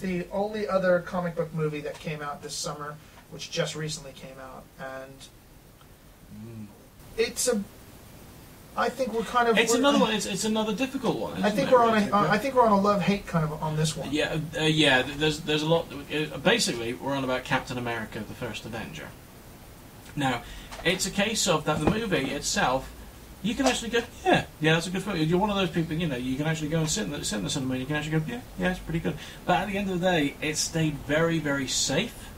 the only other comic book movie that came out this summer, which just recently came out, and it's a. I think we're kind of. It's another one. It's another difficult one. I think we're on a. I think we're on a love-hate kind of on this one. Yeah, yeah. There's a lot. Basically, we're on about Captain America: The First Avenger. Now, it's a case of that the movie itself. You can actually go, yeah, that's a good film. You're one of those people, you know, you can actually go and sit in the cinema and you can actually go, yeah, it's pretty good. But at the end of the day, it stayed very, very safe.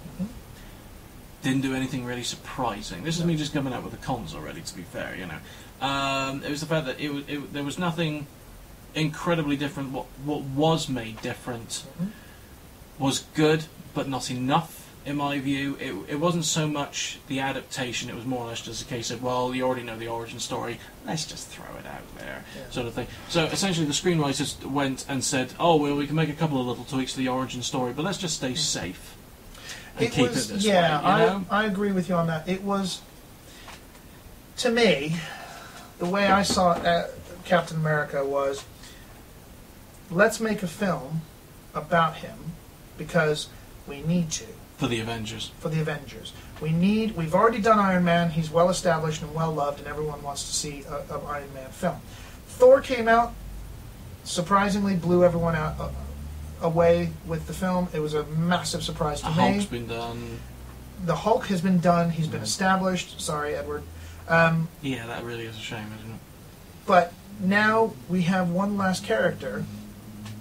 Didn't do anything really surprising. This is me just coming out with the cons already, to be fair, you know. It was the fact that there was nothing incredibly different. What was made different was good, but not enough. In my view, it wasn't so much the adaptation, it was more or less just a case of, well, you already know the origin story, let's just throw it out there, sort of thing. So essentially the screenwriters went and said, oh, well, we can make a couple of little tweaks to the origin story, but let's just stay safe and keep it this way. Yeah, you know? I agree with you on that. It was, to me, the way I saw Captain America was, let's make a film about him, because we need to. For the Avengers. For the Avengers. We've already done Iron Man, he's well established and well loved, and everyone wants to see an Iron Man film. Thor came out, surprisingly blew everyone out away with the film. It was a massive surprise to me. The Hulk's been done. The Hulk has been done, he's been established. Sorry, Edward. Yeah, that really is a shame, isn't it? But now we have one last character.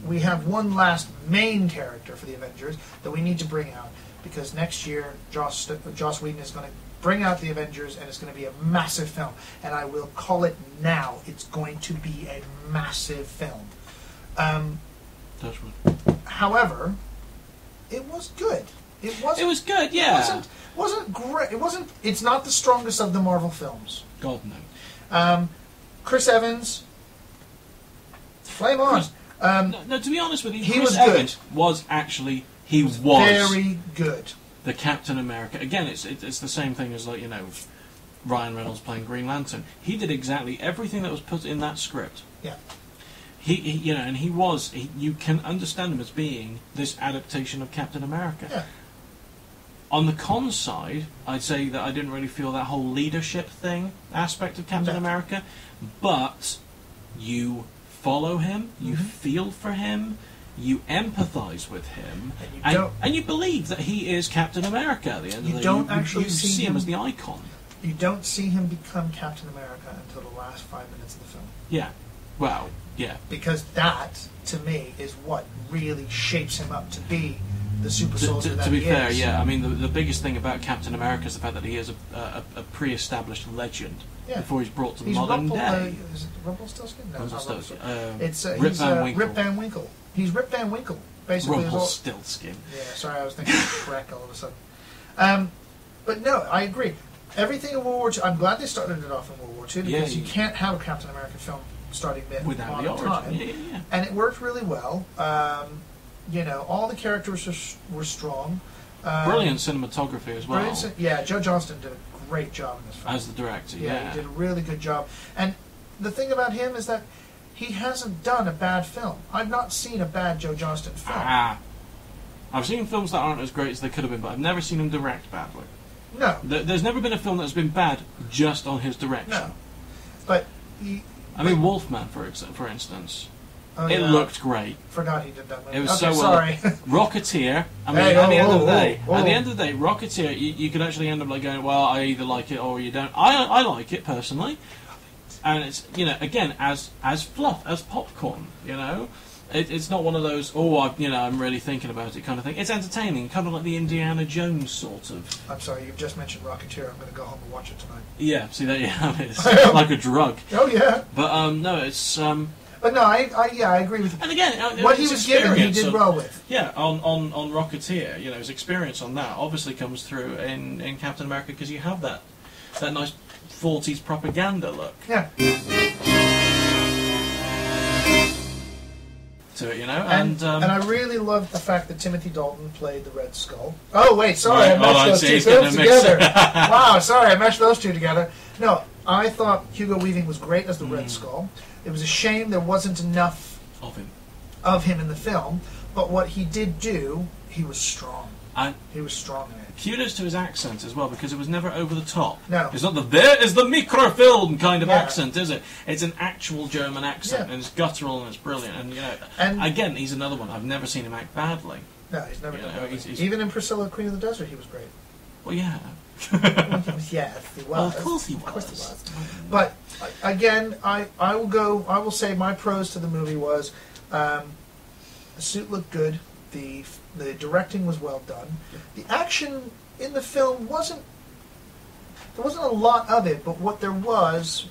We have one last main character for the Avengers that we need to bring out. Because next year, Joss Whedon is going to bring out the Avengers, and it's going to be a massive film. And I will call it now. It's going to be a massive film. However, it was good. It was good, yeah. It wasn't great. It's not the strongest of the Marvel films. God, no. Chris Evans, flame on. No, to be honest with you, he Chris was Evans good. was actually... He was very good. The Captain America. Again, it's the same thing as, like, you know, Ryan Reynolds playing Green Lantern. He did exactly everything that was put in that script. Yeah. He you know, and you can understand him as being this adaptation of Captain America. Yeah. On the con side, I'd say that I didn't really feel that whole leadership thing aspect of Captain America, but you follow him, you feel for him. You empathise with him, and you believe that he is Captain America at the end of the day. You see him as the icon. You don't see him become Captain America until the last 5 minutes of the film. Yeah. Well, yeah. Because that, to me, is what really shapes him up to be the super soldier that he is. To be fair, yeah. I mean, the biggest thing about Captain America is the fact that he is a pre-established legend before he's brought to the modern day. Is it Rumpelstiltskin? No, Rumpelstiltskin. It's Rip Van Winkle. He's Rip Van Winkle, basically. Rumpelstiltskin. Yeah, sorry, I was thinking Shrek all of a sudden. But no, I agree. Everything in World War II, I'm glad they started it off in World War II, because you can't have a Captain America film starting without the origin. Time. Yeah. And it worked really well. You know, all the characters were strong. Brilliant cinematography as well. Yeah, Joe Johnston did a great job in this film. As the director, Yeah, he did a really good job. And the thing about him is that he hasn't done a bad film. I've not seen a bad Joe Johnston film. I've seen films that aren't as great as they could have been, but I've never seen him direct badly. No. There's never been a film that's been bad just on his direction. No. But Wolfman, for instance. It looked great. Forgot he did that movie. It was so well. Rocketeer. I mean, at the end of the day, Rocketeer, you could actually end up like going, well, I either like it or you don't. I like it personally. And it's, you know, again, as fluff, as popcorn, you know. It's not one of those, I'm really thinking about it kind of thing. It's entertaining, kind of like the Indiana Jones sort of. I'm sorry, you've just mentioned Rocketeer. I'm going to go home and watch it tonight. Yeah, see, there you have it. It's like a drug. Oh, yeah. But, no, it's... But no, I agree with you. And again, what he was given, he did well with. Yeah, on Rocketeer, you know, his experience on that obviously comes through in Captain America, because you have that nice 40s propaganda look. Yeah. To it, you know, and I really loved the fact that Timothy Dalton played the Red Skull. Oh wait, sorry, I mashed those two films together. Wow, sorry, I mashed those two together. No, I thought Hugo Weaving was great as the Red Skull. It was a shame there wasn't enough of him in the film, But what he did do, he was strong. And he was strong in it. Kudos to his accent as well, because it was never over the top. No. It's not the "there is the microfilm" kind of accent, is it? It's an actual German accent, and it's guttural and it's brilliant. And and again, he's another one. I've never seen him act badly. No, he's never done badly. Even in Priscilla, Queen of the Desert, he was great. Well, yeah. Yes, he was. Well, of course he was. Of course he was. But again, I will say my pros to the movie was the suit looked good. The directing was well done. The action in the film there wasn't a lot of it, but what there was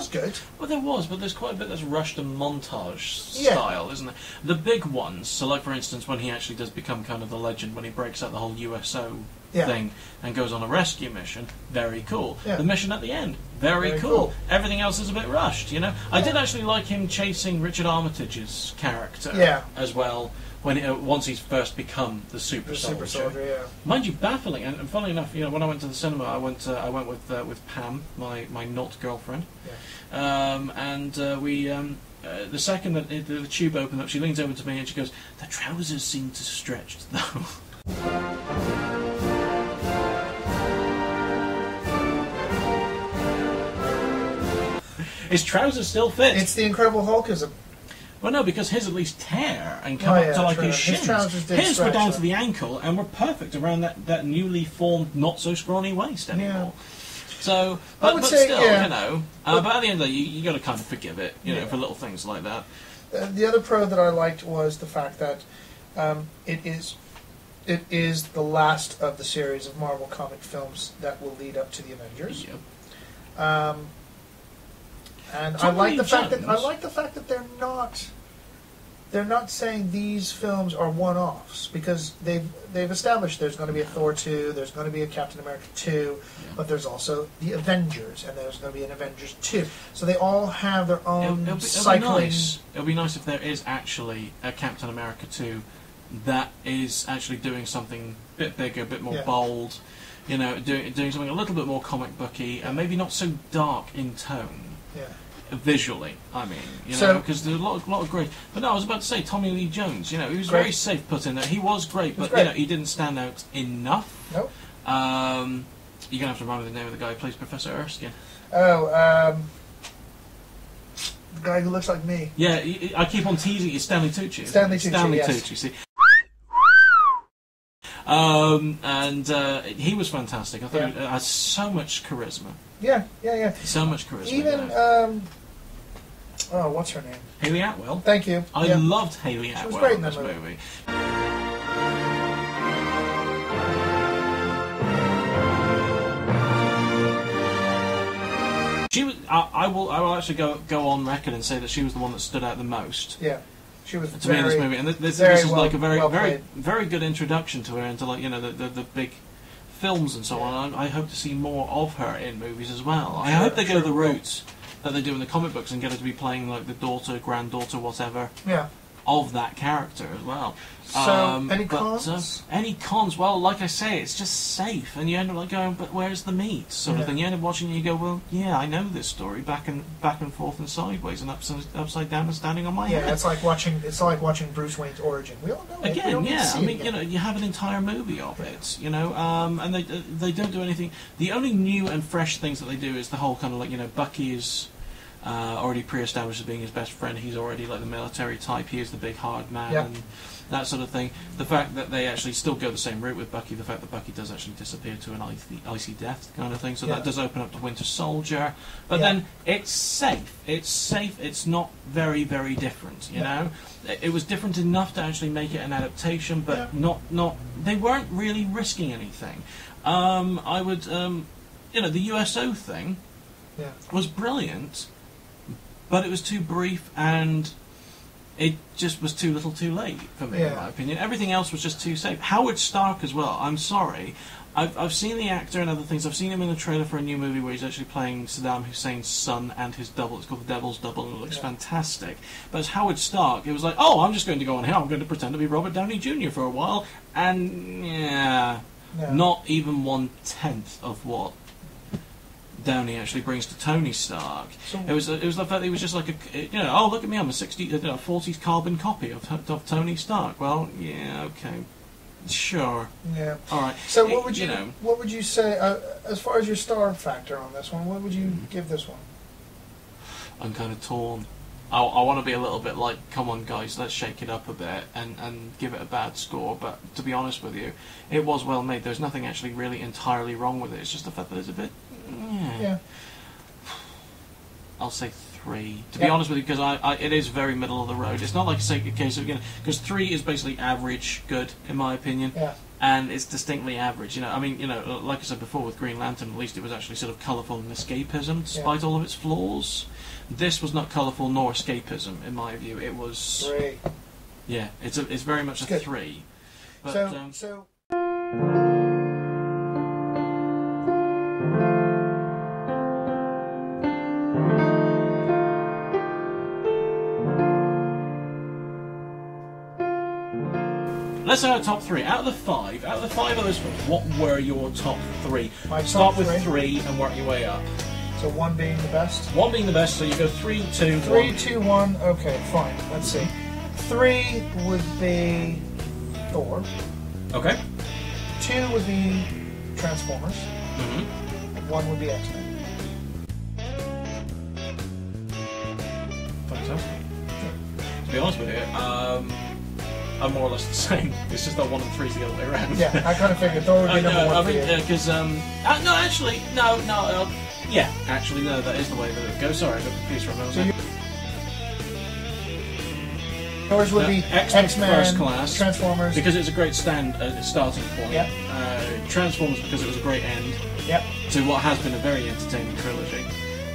good. Well, there was, but there's quite a bit that's rushed and montage style, isn't there? The big ones, so like for instance when he actually does become kind of the legend, when he breaks out the whole USO thing and goes on a rescue mission, very cool. Yeah. The mission at the end, very cool. Everything else is a bit rushed, I did actually like him chasing Richard Armitage's character as well. Once he's first become the super soldier, mind you, baffling. And funnily enough, when I went to the cinema, I went with Pam, my not girlfriend, and we the second that the tube opened up, she leans over to me and she goes, "The trousers seem to stretch though." His trousers still fit. It's the Incredible Hulkism. Well, no, because his at least tear and come up to like his shins. His were down to the ankle and were perfect around that newly formed, not so scrawny waist anymore. Yeah. So, but still, but at the end of the day, you got to kind of forgive it, for little things like that. The other pro that I liked was the fact that it is the last of the series of Marvel comic films that will lead up to the Avengers. Yep. And I like the fact that they're not saying these films are one-offs, because they've established there's going to be a Thor 2, there's going to be a Captain America 2, but there's also the Avengers, and there's going to be an Avengers 2. So they all have their own cycling. It'll be nice if there is actually a Captain America 2 that is actually doing something a bit bigger, a bit more bold, doing something a little bit more comic booky, and maybe not so dark in tone. Yeah. Visually, I mean, because there's a lot of great. But no, I was about to say Tommy Lee Jones. He was very safe put in there. He was great, but he didn't stand out enough. Nope. You're gonna have to remind me the name of the guy who plays Professor Erskine. Oh, the guy who looks like me. Yeah, I keep on teasing you, Stanley Tucci. Stanley Tucci, see. And he was fantastic. I thought he had so much charisma. Yeah. So much charisma. Even, what's her name? Hayley Atwell. Thank you. I loved Hayley Atwell. She was great in this movie. She was. I will actually go on record and say that she was the one that stood out the most. Yeah. She was to me in this movie, and this is like a very good introduction to her into the big films and so on. I hope to see more of her in movies as well. I hope they go the route that they do in the comic books and get her to be playing like the daughter, granddaughter, whatever. Yeah. Of that character as well. So, any cons? Any cons? Well, like I say, it's just safe, and you end up like going, but where's the meat? Sort of thing. You end up watching and you go, well, yeah, I know this story back and forth and sideways and upside down and standing on my head. Yeah, it's like watching Bruce Wayne's origin. We all know it. Again, I mean, you have an entire movie of it, and they don't do anything. The only new and fresh things that they do is the whole kind of like Bucky is. Already pre-established as being his best friend. He's already like the military type. He is the big hard man and that sort of thing. The fact that they actually still go the same route with Bucky, the fact that Bucky does actually disappear to an icy death kind of thing, so that does open up the Winter Soldier. But then it's safe. It's not very, very different, you know? It was different enough to actually make it an adaptation, but not. They weren't really risking anything. I would, the USO thing was brilliant. But it was too brief, and it just was too little too late for me, in my opinion. Everything else was just too safe. Howard Stark as well, I'm sorry. I've seen the actor and other things. I've seen him in a trailer for a new movie where he's actually playing Saddam Hussein's son and his double. It's called The Devil's Double, and it looks fantastic. But as Howard Stark, it was like, oh, I'm just going to go on here, I'm going to pretend to be Robert Downey Jr. for a while, and not even 1/10 of what Downey actually brings to Tony Stark. So, It was the fact that he was just like oh, look at me, I'm a 40s carbon copy of Tony Stark. Well, yeah, okay, sure, yeah. all right. So what would you say as far as your star factor on this one? What would you give this one? I'm kind of torn. I want to be a little bit like, come on guys, let's shake it up a bit and give it a bad score, but to be honest with you, it was well made. There's nothing actually really entirely wrong with it. It's just the fact that it's a bit... Yeah. I'll say 3. To be honest with you, because it is very middle of the road. It's not like a case of, because 3 is basically average good, in my opinion. Yeah. And it's distinctly average. I mean, like I said before with Green Lantern, at least it was actually sort of colourful and escapism, despite all of its flaws. This was not colourful nor escapism, in my view. It was... 3. Yeah, it's very much a 3. But, so... Let's say our top 3. Out of the 5 of those films, what were your top 3? My Start top with 3. 3 and work your way up. So 1 being the best? 1 being the best, so you go 3, 2, 1. 3, 2, 1. Okay, fine. Let's see. 3 would be Thor. Okay. 2 would be Transformers. Mm-hmm. 1 would be X-Men. Fantastic. To be honest with you, I'm more or less the same. It's just that 1 and 3 is the other way around. Yeah, I kind of figured Thor would be number 1 for you. Because, no, that is the way that it goes. Sorry, I got confused for a moment. So yours would be X-Men, First Class, Transformers. because it's a great starting point. Yep. Transformers, because it was a great end Yep. to what has been a very entertaining trilogy.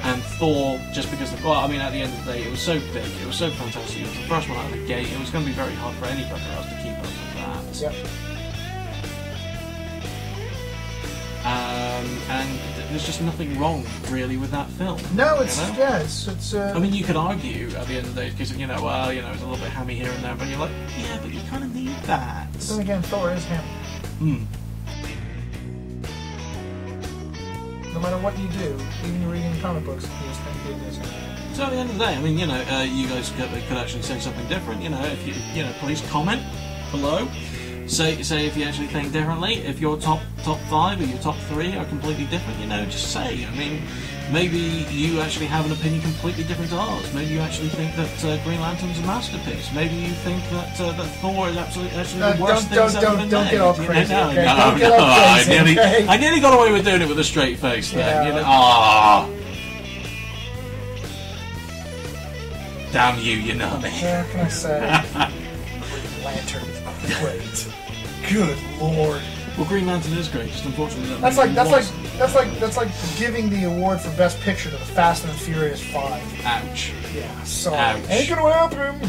And Thor, just because at the end of the day, it was so big, it was so fantastic, it was the first one out of the gate, it was going to be very hard for anybody else to keep up with that. Yep. And there's just nothing wrong, really, with that film. No, it's I mean, you could argue at the end of the day, because, it's a little bit hammy here and there, but you're like, yeah, but you kind of need that. Then again, Thor is him. No matter what you do, even you're reading comic books, he is thinking it is him. So at the end of the day, I mean, you guys could actually say something different. If you, please comment below. Say if you actually think differently. If your top 5 or your top 3 are completely different, just say. I mean, maybe you actually have an opinion completely different to ours. Maybe you actually think that Green Lantern's a masterpiece. Maybe you think that Thor is actually the worst thing that's ever been made. Don't get all crazy. No, Okay? Don't get all crazy. I nearly got away with doing it with a straight face. Then, Yeah. Damn you, you know me. Yeah, what can I say? Green Lantern is great. Good lord. Well, Green Lantern is great. Just unfortunately, That's like giving the award for Best Picture to the Fast and the Furious 5. Ouch. Yeah, sorry. Ouch. Ain't gonna happen.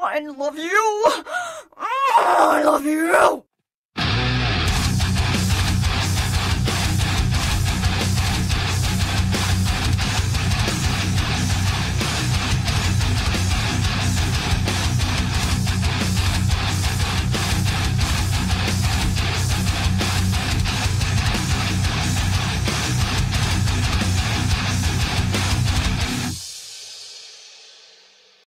I love you!